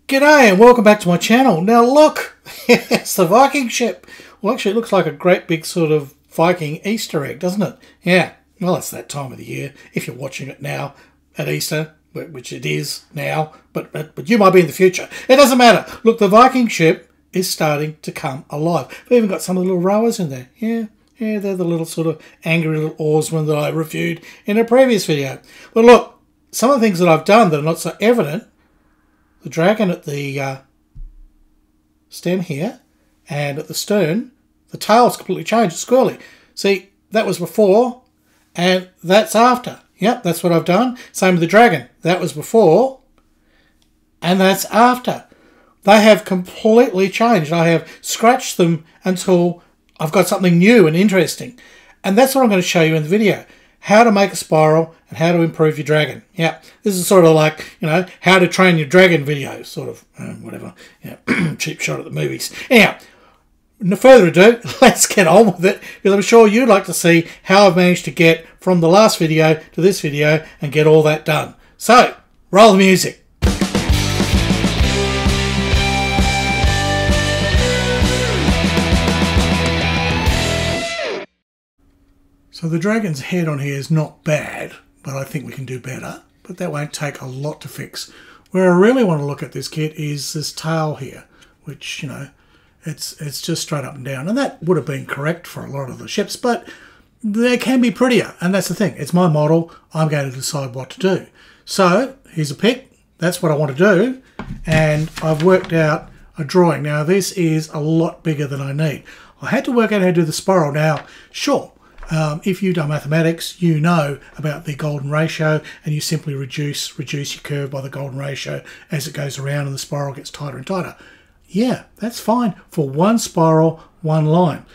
G'day and welcome back to my channel. Now look, it's the Viking ship. Well, actually it looks like a great big sort of Viking Easter egg, doesn't it? Yeah, well it's that time of the year. If you're watching it now at Easter, which it is now, but you might be in the future. It doesn't matter. Look, the Viking ship is starting to come alive. We've even got some of the little rowers in there. Yeah, they're the little sort of angry little oarsmen that I reviewed in a previous video. Well look, some of the things that I've done that are not so evident. The dragon at the stem here and at the stern, the tail's completely changed. It's squirrely. See, that was before and that's after. Yep, that's what I've done. Same with the dragon. That was before and that's after. They have completely changed. I have scratched them until I've got something new and interesting. And that's what I'm going to show you in the video. How to make a spiral and how to improve your dragon. Yeah, this is sort of like, you know, how to train your dragon video, sort of, whatever, cheap shot at the movies. Anyhow, no further ado, let's get on with it, because I'm sure you'd like to see how I've managed to get from the last video to this video and get all that done. So, roll the music. So the dragon's head on here is not bad, but I think we can do better. But that won't take a lot to fix. Where I really want to look at this kit is this tail here, which, you know, it's just straight up and down. And that would have been correct for a lot of the ships, but they can be prettier. And that's the thing. It's my model. I'm going to decide what to do. So here's a pick. That's what I want to do. And I've worked out a drawing. Now, this is a lot bigger than I need. I had to work out how to do the spiral. Now, sure. If you've done mathematics, you know about the golden ratio, and you simply reduce your curve by the golden ratio as it goes around and the spiral gets tighter and tighter. Yeah, that's fine for one spiral, one line.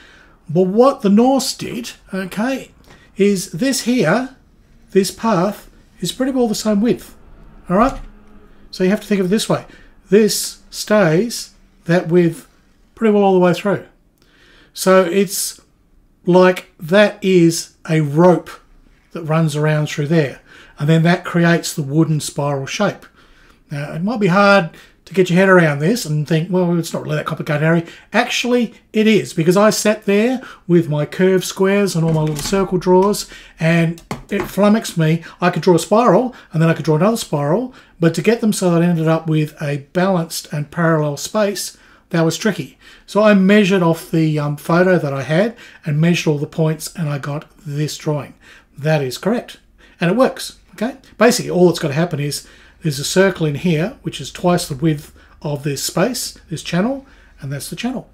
But what the Norse did, okay, is this here, this path, is pretty well the same width. All right? So you have to think of it this way. This stays that width pretty well all the way through. So it's like that is a rope that runs around through there, and then that creates the wooden spiral shape. Now it might be hard to get your head around this and think, well, it's not really that complicated, Harry. Actually it is, because I sat there with my curved squares and all my little circle drawers and it flummoxed me. I could draw a spiral and then I could draw another spiral, but to get them so that I ended up with a balanced and parallel space, that was tricky. So I measured off the photo that I had and measured all the points, and I got this drawing. That is correct. And it works. Okay. Basically, all that's got to happen is there's a circle in here, which is twice the width of this space, this channel, and that's the channel.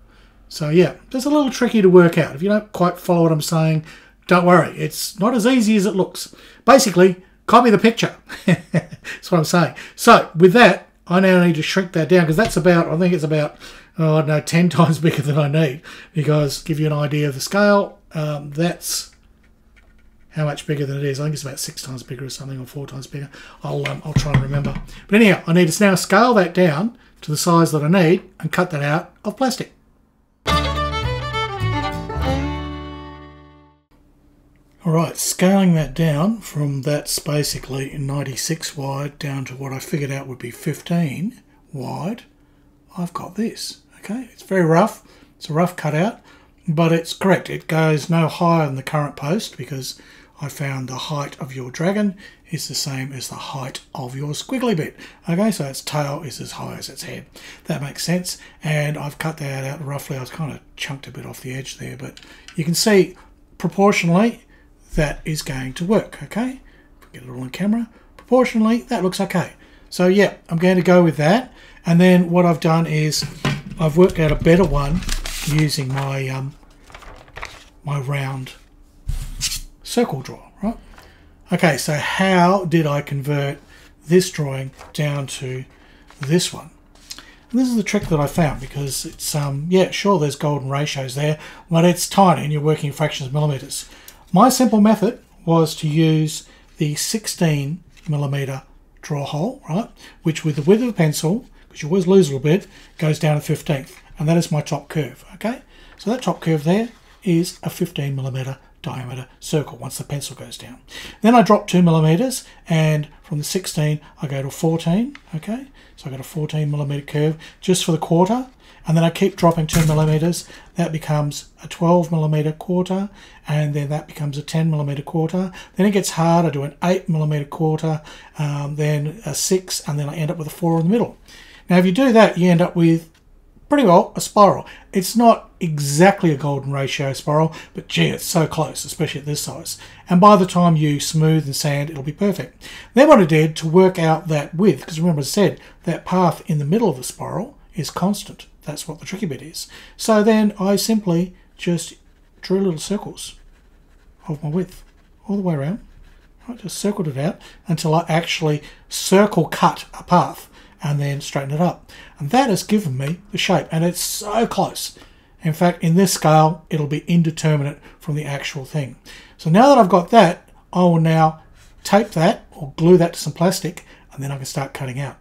So yeah, it's a little tricky to work out. If you don't quite follow what I'm saying, don't worry. It's not as easy as it looks. Basically, copy the picture. That's what I'm saying. So with that, I now need to shrink that down, because that's about, I think it's about, I don't know, 10 times bigger than I need. Because, give you an idea of the scale, that's how much bigger than it is. I think it's about 6 times bigger or something, or 4 times bigger. I'll try and remember. But anyhow, I need to now scale that down to the size that I need and cut that out of plastic. Alright, scaling that down from that's basically 96 wide down to what I figured out would be 15 wide, I've got this. Okay, it's very rough. It's a rough cutout, but it's correct. It goes no higher than the current post, because I found the height of your dragon is the same as the height of your squiggly bit. Okay, so its tail is as high as its head. That makes sense. And I've cut that out roughly. I was kind of chunked a bit off the edge there, but you can see proportionally that is going to work. Okay, if we get it all on camera, proportionally that looks okay. So yeah, I'm going to go with that. And then what I've done is I've worked out a better one using my my round circle draw, right? Okay, so how did I convert this drawing down to this one? And this is the trick that I found, because it's yeah, sure, there's golden ratios there, but it's tiny and you're working fractions of millimeters. My simple method was to use the 16mm draw hole, right, which with the width of a pencil, because you always lose a little bit, goes down to 15th, and that is my top curve. Okay, so that top curve there is a 15mm diameter circle once the pencil goes down. Then I drop 2mm, and from the 16 I go to 14. Okay, so I got a 14mm curve just for the quarter, and then I keep dropping 2mm. That becomes a 12mm quarter, and then that becomes a 10mm quarter. Then it gets hard. I do an 8mm quarter, then a 6, and then I end up with a 4 in the middle. Now, if you do that, you end up with pretty well a spiral. It's not exactly a golden ratio spiral, but gee, it's so close, especially at this size. And by the time you smooth and sand, it'll be perfect. Then what I did to work out that width, because remember I said that path in the middle of the spiral is constant. That's what the tricky bit is. So then I simply just drew little circles of my width all the way around. I just circled it out until I actually circle cut a path and then straighten it up. And that has given me the shape, and it's so close. In fact, in this scale, it'll be indeterminate from the actual thing. So now that I've got that, I will now tape that or glue that to some plastic, and then I can start cutting out.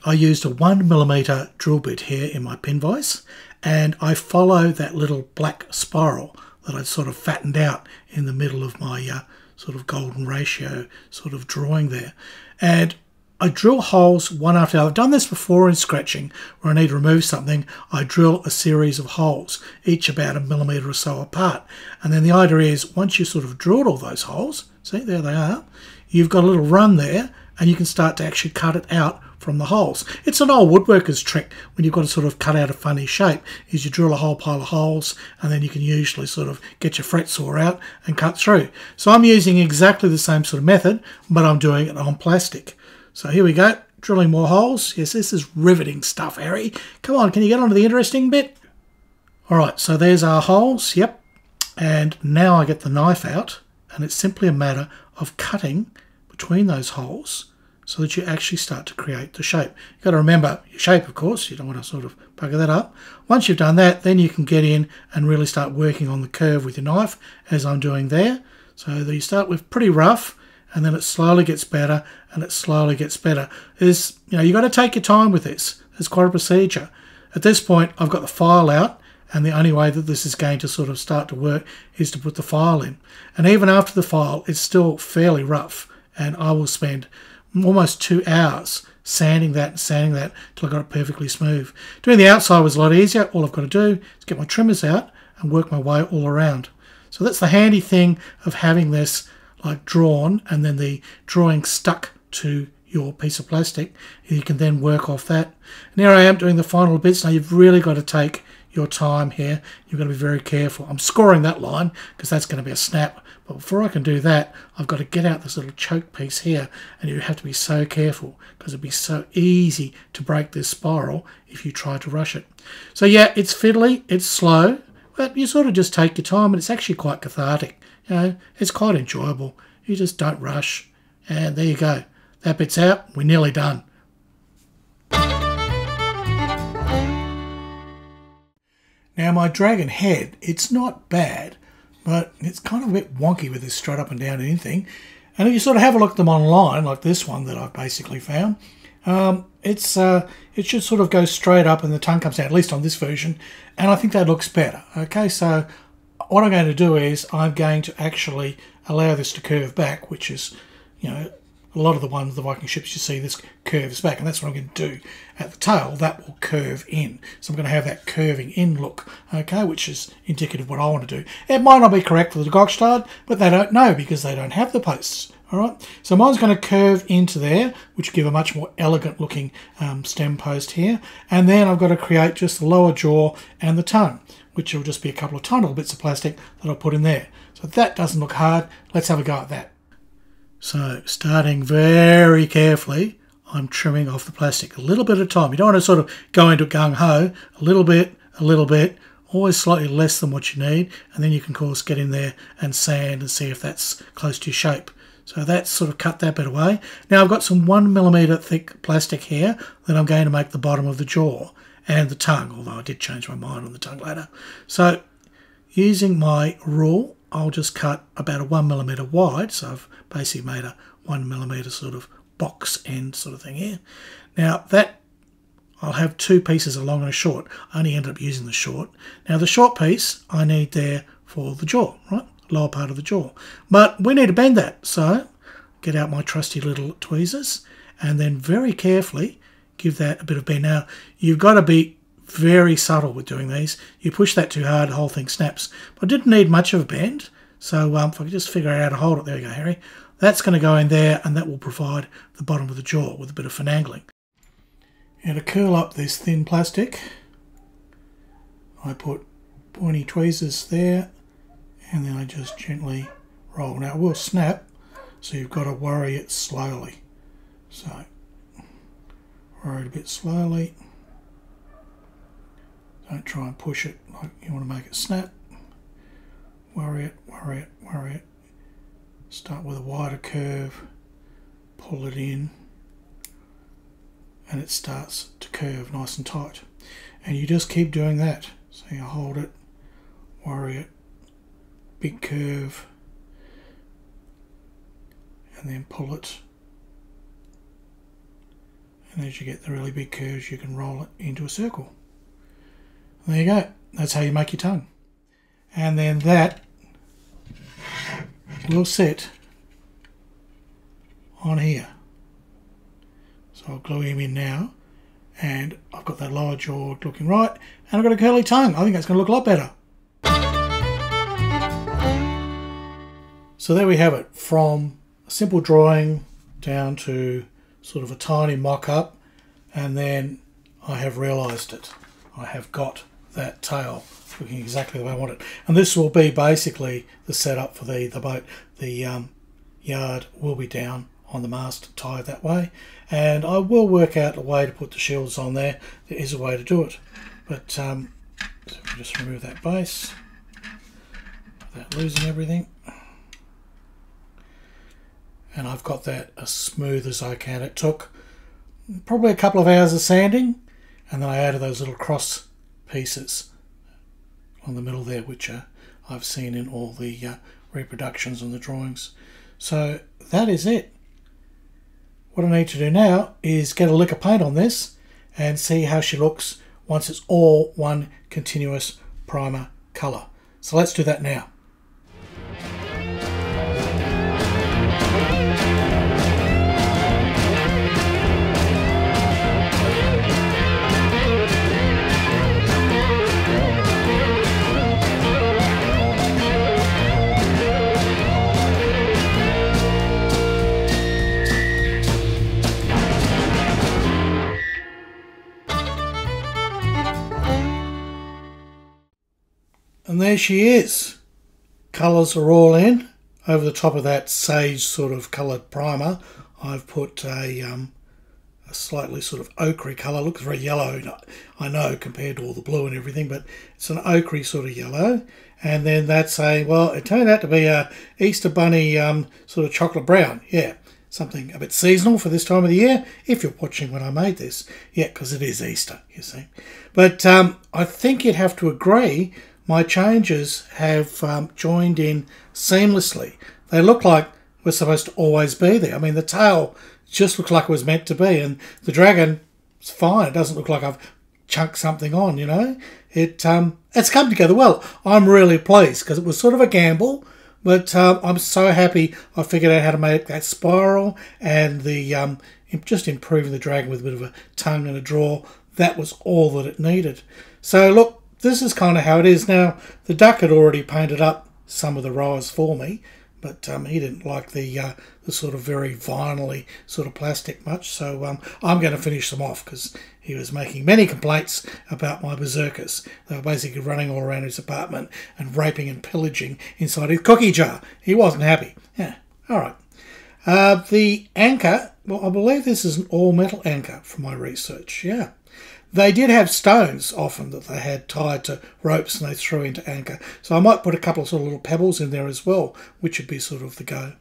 I used a 1mm drill bit here in my pin vise, and I follow that little black spiral that I'd sort of fattened out in the middle of my sort of golden ratio sort of drawing there. And I drill holes one after the other. I've done this before in scratching where I need to remove something. I drill a series of holes, each about 1mm or so apart. And then the idea is once you sort of drilled all those holes, see, there they are, you've got a little run there, and you can start to actually cut it out from the holes. It's an old woodworker's trick when you've got to sort of cut out a funny shape, is you drill a whole pile of holes, and then you can usually sort of get your fret saw out and cut through. So I'm using exactly the same sort of method, but I'm doing it on plastic. So here we go, drilling more holes. Yes, this is riveting stuff, Harry. Come on, can you get on to the interesting bit? All right, so there's our holes, yep. And now I get the knife out, and it's simply a matter of cutting between those holes so that you actually start to create the shape. You've got to remember your shape, of course. You don't want to sort of bugger that up. Once you've done that, then you can get in and really start working on the curve with your knife, as I'm doing there. So you start with pretty rough, and then it slowly gets better, and it slowly gets better. You've got to take your time with this. It's quite a procedure. At this point, I've got the file out, and the only way that this is going to sort of start to work is to put the file in. And even after the file, it's still fairly rough, and I will spend almost 2 hours sanding that until I got it perfectly smooth. Doing the outside was a lot easier. All I've got to do is get my trimmers out and work my way all around. So that's the handy thing of having this like drawn and then the drawing stuck to your piece of plastic. You can then work off that. And here I am doing the final bits. Now you've really got to take your time here. You've got to be very careful. I'm scoring that line because that's going to be a snap. But before I can do that, I've got to get out this little choke piece here, and you have to be so careful because it'd be so easy to break this spiral if you try to rush it. So yeah, it's fiddly, it's slow, but you sort of just take your time, and it's actually quite cathartic. It's quite enjoyable. You just don't rush, and there you go. That bit's out. We're nearly done. Now my dragon head, it's not bad, but it's kind of a bit wonky with this straight up and down anything. And if you sort of have a look at them online, like this one that I've basically found, it should sort of go straight up and the tongue comes out, at least on this version, and I think that looks better. Okay, so what I'm going to do is I'm going to actually allow this to curve back, which is, a lot of the ones, the Viking ships, you see this curves back, and that's what I'm going to do. At the tail, that will curve in. So I'm going to have that curving in look, okay, which is indicative of what I want to do. It might not be correct for the Gokstad, but they don't know because they don't have the posts, all right? So mine's going to curve into there, which will give a much more elegant looking stem post here. And then I've got to create just the lower jaw and the tongue, which will just be a couple of tiny little bits of plastic that I'll put in there. So that doesn't look hard. Let's have a go at that. So starting very carefully, I'm trimming off the plastic a little bit at a time. You don't want to sort of go into gung-ho, a little bit, always slightly less than what you need, and then you can of course get in there and sand and see if that's close to your shape. So that's sort of cut that bit away. Now I've got some 1mm thick plastic here that I'm going to make the bottom of the jaw and the tongue, although I did change my mind on the tongue later. So using my rule, I'll just cut about a 1mm wide, so I've basically made a 1mm sort of box end sort of thing here. Now that I'll have two pieces, a long and a short. I only ended up using the short. Now the short piece I need there for the jaw, right? Lower part of the jaw. But we need to bend that, so get out my trusty little tweezers and then very carefully give that a bit of bend. Now you've got to be very subtle with doing these. You push that too hard, the whole thing snaps. But I didn't need much of a bend, so if I could just figure out how to hold it. There you go, Harry. That's going to go in there, and that will provide the bottom of the jaw with a bit of finagling. And to curl up this thin plastic, I put pointy tweezers there, and then I just gently roll. Now it will snap, so you've got to worry it slowly. So worry it a bit slowly. Don't try and push it like you want to make it snap. Worry it, worry it, worry it. Start with a wider curve, pull it in, and it starts to curve nice and tight. And you just keep doing that. So you hold it, worry it, big curve, and then pull it. And as you get the really big curves, you can roll it into a circle. And there you go. That's how you make your tongue. And then that will sit on here. So I'll glue him in now, and I've got that lower jaw looking right, and I've got a curly tongue. I think that's going to look a lot better. So there we have it, from a simple drawing down to sort of a tiny mock-up, and then I have realised it. I have got that tail looking exactly the way I want it. And this will be basically the setup for the boat. The yard will be down on the mast, tied that way, and I will work out a way to put the shields on there. There is a way to do it, but so if we just remove that base without losing everything, and I've got that as smooth as I can. It took probably a couple of hours of sanding, and then I added those little cross pieces on the middle there, which I've seen in all the reproductions and the drawings. So that is it. What I need to do now is get a lick of paint on this and see how she looks once it's all one continuous primer colour. So let's do that now. And there she is. Colours are all in. Over the top of that sage sort of coloured primer, I've put a slightly sort of ochre colour. Looks very yellow, I know, compared to all the blue and everything, but it's an ochre sort of yellow. And then that's well, it turned out to be a Easter bunny sort of chocolate brown. Yeah, something a bit seasonal for this time of the year, if you're watching when I made this. Yeah, because it is Easter, you see. But I think you'd have to agree my changes have joined in seamlessly. They look like we're supposed to always be there. I mean, the tail just looks like it was meant to be, and the dragon, it's fine. It doesn't look like I've chunked something on, you know. It's come together well. I'm really pleased because it was sort of a gamble, but I'm so happy I figured out how to make that spiral and the just improving the dragon with a bit of a tongue and a draw. That was all that it needed. So look, this is kind of how it is. Now, the duck had already painted up some of the rowers for me, but he didn't like the sort of very vinyl-y sort of plastic much, so I'm going to finish them off because he was making many complaints about my berserkers. They were basically running all around his apartment and raping and pillaging inside his cookie jar. He wasn't happy. Yeah, all right. The anchor Well, I believe this is an all-metal anchor from my research, yeah. They did have stones often that they had tied to ropes and they threw into anchor. So I might put a couple of sort of little pebbles in there as well, which would be sort of the go.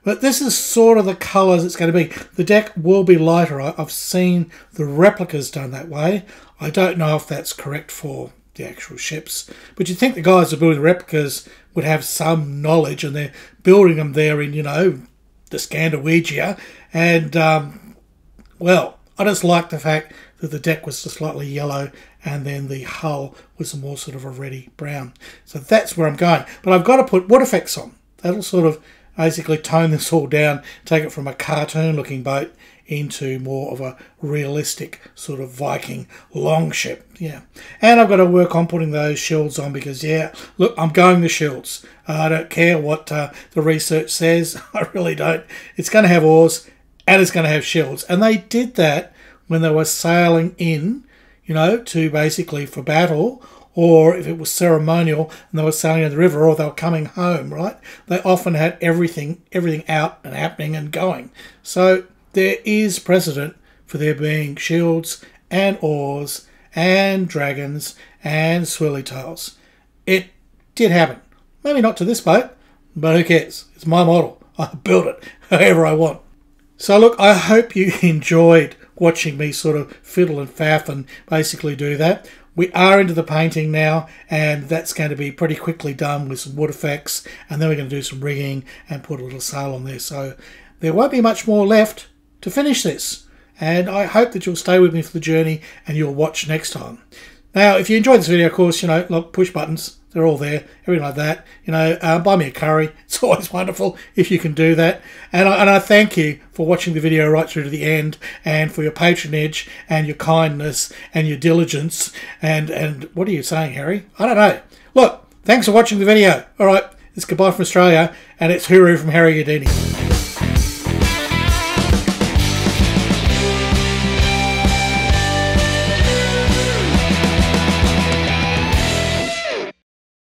But this is sort of the colours it's going to be. The deck will be lighter. I've seen the replicas done that way. I don't know if that's correct for the actual ships. But you'd think the guys who are building replicas would have some knowledge, and they're building them there in, you know, the Scandinavian. And, well, I just like the fact that the deck was just slightly yellow and then the hull was more sort of a reddy brown. So that's where I'm going. But I've got to put wood effects on. That'll sort of basically tone this all down, take it from a cartoon-looking boat into more of a realistic sort of Viking longship. Yeah. And I've got to work on putting those shields on because, yeah, look, I'm going the shields. I don't care what the research says. I really don't. It's going to have oars and it's going to have shields. And they did that when they were sailing in, you know, to basically for battle, or if it was ceremonial and they were sailing in the river, or they were coming home, right? They often had everything out and happening and going. So there is precedent for there being shields and oars and dragons and swirly tails. It did happen. Maybe not to this boat, but who cares? It's my model. I build it however I want. So look, I hope you enjoyed watching me sort of fiddle and faff and basically do that. We are into the painting now, and that's going to be pretty quickly done with some wood effects, and then we're going to do some rigging and put a little sail on there. So there won't be much more left to finish this, and I hope that you'll stay with me for the journey and you'll watch next time. Now, if you enjoyed this video, of course, you know, look, push buttons. They're all there, everything like that. You know, buy me a curry. It's always wonderful if you can do that. And I thank you for watching the video right through to the end, and for your patronage and your kindness and your diligence. And what are you saying, Harry? I don't know. Look, thanks for watching the video. All right, it's goodbye from Australia, and it's hooroo from Harry Houdini.